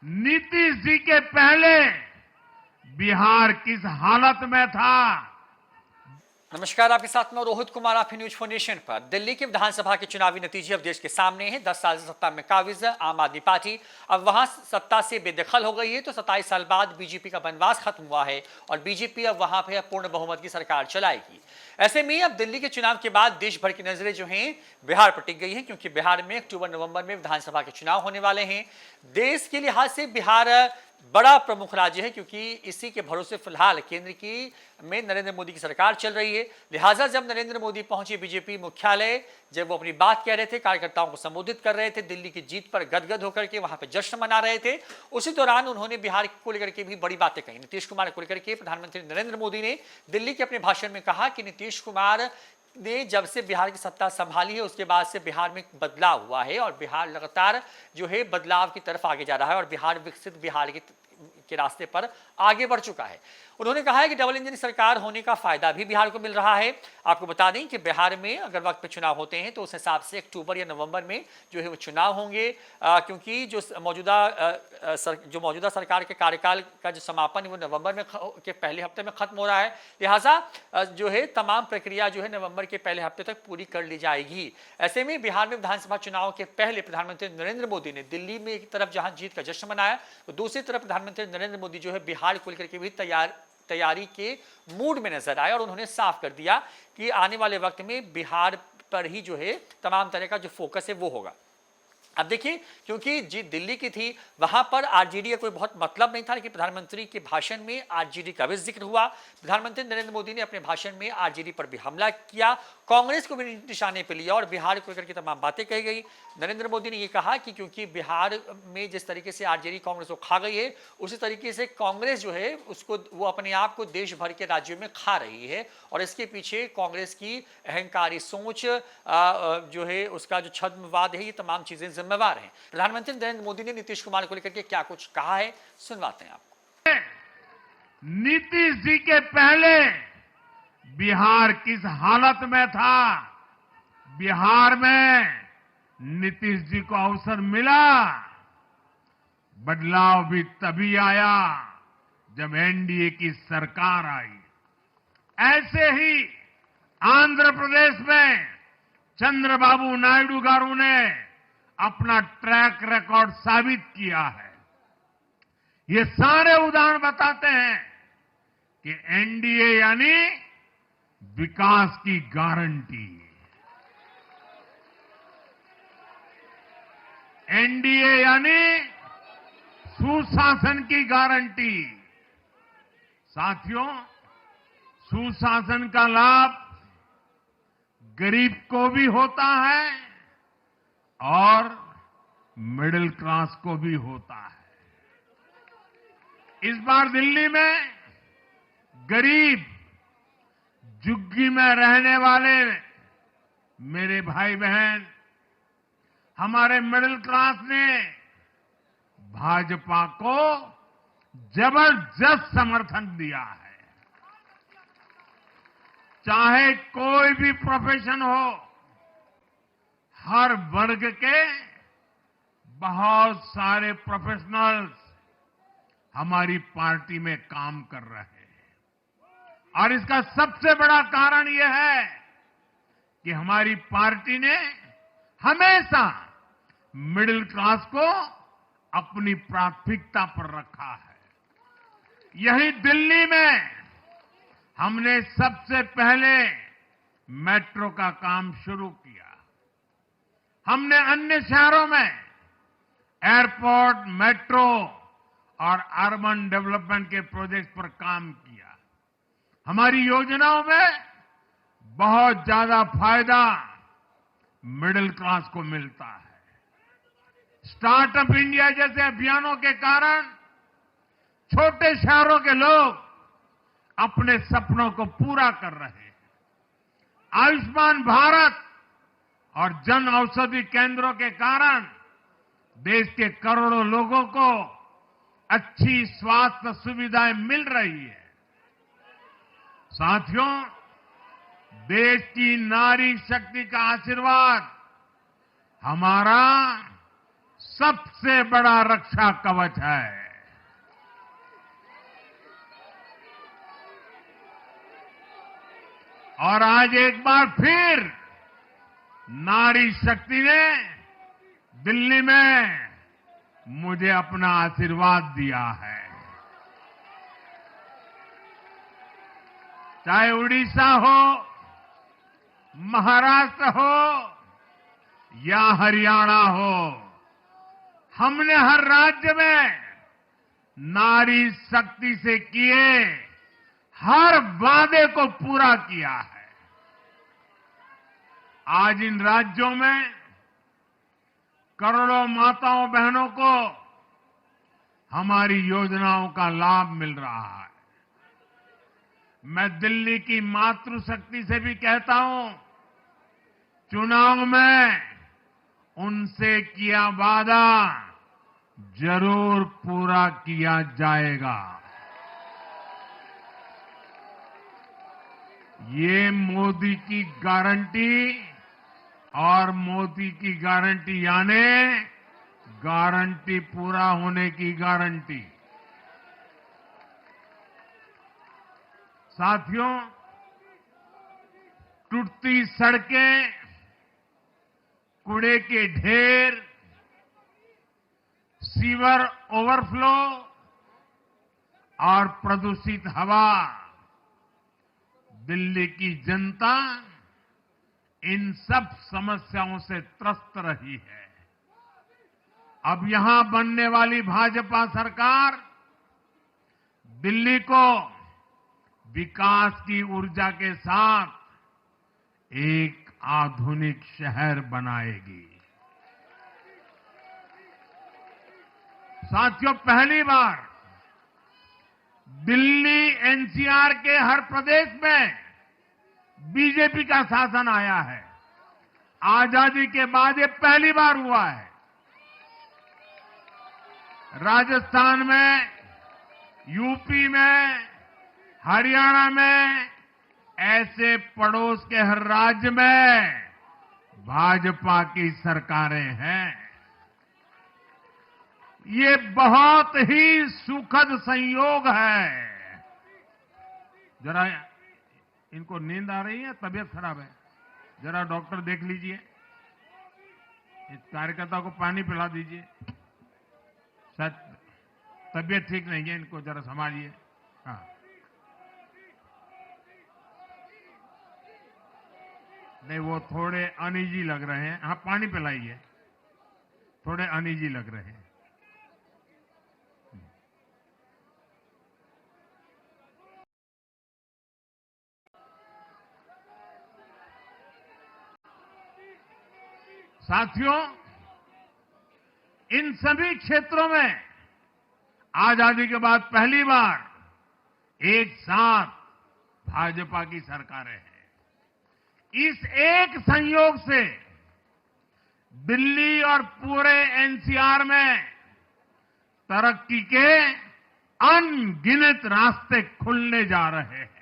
नीतीश जी के पहले बिहार किस हालत में था। नमस्कार, आपके साथ में रोहित कुमार, आप न्यूज फॉर नेशन पर। दिल्ली के विधानसभा के चुनावी नतीजे अब देश के सामने हैं। 10 साल से सत्ता में काबिज आम आदमी पार्टी अब वहां सत्ता से बेदखल हो गई है, तो 27 साल बाद बीजेपी का बनवास खत्म हुआ है और बीजेपी अब वहां पे पूर्ण बहुमत की सरकार चलाएगी। ऐसे में अब दिल्ली के चुनाव के बाद देश भर की नजरें जो हैं बिहार पर टिक गई हैं, क्योंकि बिहार में अक्टूबर नवंबर में विधानसभा के चुनाव होने वाले हैं। देश के लिहाज से बिहार बड़ा प्रमुख राज्य है, क्योंकि इसी के भरोसे फिलहाल केंद्र की में नरेंद्र मोदी की सरकार चल रही है। लिहाजा जब नरेंद्र मोदी पहुंचे बीजेपी मुख्यालय, जब वो अपनी बात कह रहे थे, कार्यकर्ताओं को संबोधित कर रहे थे, दिल्ली की जीत पर गदगद होकर के वहां पे जश्न मना रहे थे, उसी दौरान उन्होंने बिहार को लेकर के भी बड़ी बातें कही। नीतीश कुमार को लेकर के प्रधानमंत्री नरेंद्र मोदी ने दिल्ली के अपने भाषण में कहा कि नीतीश कुमार ने जब से बिहार की सत्ता संभाली है उसके बाद से बिहार में बदलाव हुआ है और बिहार लगातार जो है बदलाव की तरफ आगे जा रहा है और बिहार विकसित बिहार के रास्ते पर आगे बढ़ चुका है। उन्होंने कहा है कि डबल इंजन सरकार होने का फायदा भी बिहार को मिल रहा है। आपको बता दें कि बिहार में अगर वक्त पे चुनाव होते हैं तो उस हिसाब से अक्टूबर या नवंबर में जो है वो चुनाव होंगे, क्योंकि जो मौजूदा सरकार के कार्यकाल का जो समापन है वो नवंबर के पहले हफ्ते में खत्म हो रहा है। लिहाजा जो है तमाम प्रक्रिया जो है नवंबर के पहले हफ्ते तक पूरी कर ली जाएगी। ऐसे में बिहार में विधानसभा चुनाव के पहले प्रधानमंत्री नरेंद्र मोदी ने दिल्ली में एक तरफ जहां जीत का जश्न मनाया, तो दूसरी तरफ प्रधानमंत्री नरेंद्र मोदी जो है बिहार को लेकर के भी तैयारी के मूड में नजर आए और उन्होंने साफ कर दिया कि आने वाले वक्त में बिहार पर ही जो है तमाम तरह का जो फोकस है वो होगा। अब देखिए, क्योंकि जीत दिल्ली की थी, वहां पर आरजेडी का कोई बहुत मतलब नहीं था, लेकिन प्रधानमंत्री के भाषण में आरजेडी का भी जिक्र हुआ। प्रधानमंत्री नरेंद्र मोदी ने अपने भाषण में आरजेडी पर भी हमला किया, कांग्रेस को भी निशाने पर लिया और बिहार को लेकर के तमाम बातें कही गई। नरेंद्र मोदी ने यह कहा कि क्योंकि बिहार में जिस तरीके से आरजेडी कांग्रेस को खा गई है, उसी तरीके से कांग्रेस जो है उसको वो अपने आप को देश भर के राज्यों में खा रही है और इसके पीछे कांग्रेस की अहंकारी सोच जो है उसका जो छद्मवाद है, ये तमाम चीजें जिम्मेवार हैं। प्रधानमंत्री नरेंद्र मोदी ने नीतीश कुमार को लेकर के क्या कुछ कहा है, सुनवाते हैं आपको। नीतीश जी के पहले बिहार किस हालत में था। बिहार में नीतीश जी को अवसर मिला, बदलाव भी तभी आया जब एनडीए की सरकार आई। ऐसे ही आंध्र प्रदेश में चंद्रबाबू नायडू गारू ने अपना ट्रैक रिकॉर्ड साबित किया है। ये सारे उदाहरण बताते हैं कि एनडीए यानी विकास की गारंटी। एनडीए यानी सुशासन की गारंटी। साथियों, सुशासन का लाभ गरीब को भी होता है और मिडिल क्लास को भी होता है। इस बार दिल्ली में गरीब, झुग्गी में रहने वाले मेरे भाई बहन, हमारे मिडिल क्लास ने भाजपा को जबरदस्त समर्थन दिया है। चाहे कोई भी प्रोफेशन हो, हर वर्ग के बहुत सारे प्रोफेशनल्स हमारी पार्टी में काम कर रहे हैं और इसका सबसे बड़ा कारण यह है कि हमारी पार्टी ने हमेशा मिडिल क्लास को अपनी प्राथमिकता पर रखा है। यही दिल्ली में हमने सबसे पहले मेट्रो का काम शुरू किया। हमने अन्य शहरों में एयरपोर्ट, मेट्रो और अर्बन डेवलपमेंट के प्रोजेक्ट पर काम किया। हमारी योजनाओं में बहुत ज्यादा फायदा मिडिल क्लास को मिलता है। स्टार्टअप इंडिया जैसे अभियानों के कारण छोटे शहरों के लोग अपने सपनों को पूरा कर रहे हैं। आयुष्मान भारत और जन औषधि केंद्रों के कारण देश के करोड़ों लोगों को अच्छी स्वास्थ्य सुविधाएं मिल रही है। साथियों, देश की नारी शक्ति का आशीर्वाद हमारा सबसे बड़ा रक्षा कवच है। और आज एक बार फिर नारी शक्ति ने दिल्ली में मुझे अपना आशीर्वाद दिया है। चाहे उड़ीसा हो, महाराष्ट्र हो या हरियाणा हो, हमने हर राज्य में नारी शक्ति से किए हर वादे को पूरा किया है। आज इन राज्यों में करोड़ों माताओं बहनों को हमारी योजनाओं का लाभ मिल रहा है। मैं दिल्ली की मातृशक्ति से भी कहता हूं, चुनाव में उनसे किया वादा जरूर पूरा किया जाएगा। ये मोदी की गारंटी और मोदी की गारंटी यानी गारंटी पूरा होने की गारंटी। साथियों, टूटती सड़कें, कूड़े के ढेर, सीवर ओवरफ्लो और प्रदूषित हवा, दिल्ली की जनता इन सब समस्याओं से त्रस्त रही है। अब यहां बनने वाली भाजपा सरकार दिल्ली को विकास की ऊर्जा के साथ एक आधुनिक शहर बनाएगी। साथियों, पहली बार दिल्ली एनसीआर के हर प्रदेश में बीजेपी का शासन आया है। आजादी के बाद ये पहली बार हुआ है। राजस्थान में, यूपी में, हरियाणा में, ऐसे पड़ोस के हर राज्य में भाजपा की सरकारें हैं। ये बहुत ही सुखद संयोग है। जरा इनको नींद आ रही है, तबीयत खराब है, जरा डॉक्टर देख लीजिए। इस कार्यकर्ता को पानी पिला दीजिए, शायद तबीयत ठीक नहीं है, इनको जरा संभालिए। हाँ, नहीं वो थोड़े अनईजी लग रहे हैं। हाँ, पानी पिलाइए, थोड़े अनईजी लग रहे हैं। साथियों, इन सभी क्षेत्रों में आजादी के बाद पहली बार एक साथ भाजपा की सरकारें हैं। इस एक संयोग से दिल्ली और पूरे एनसीआर में तरक्की के अनगिनत रास्ते खुलने जा रहे हैं।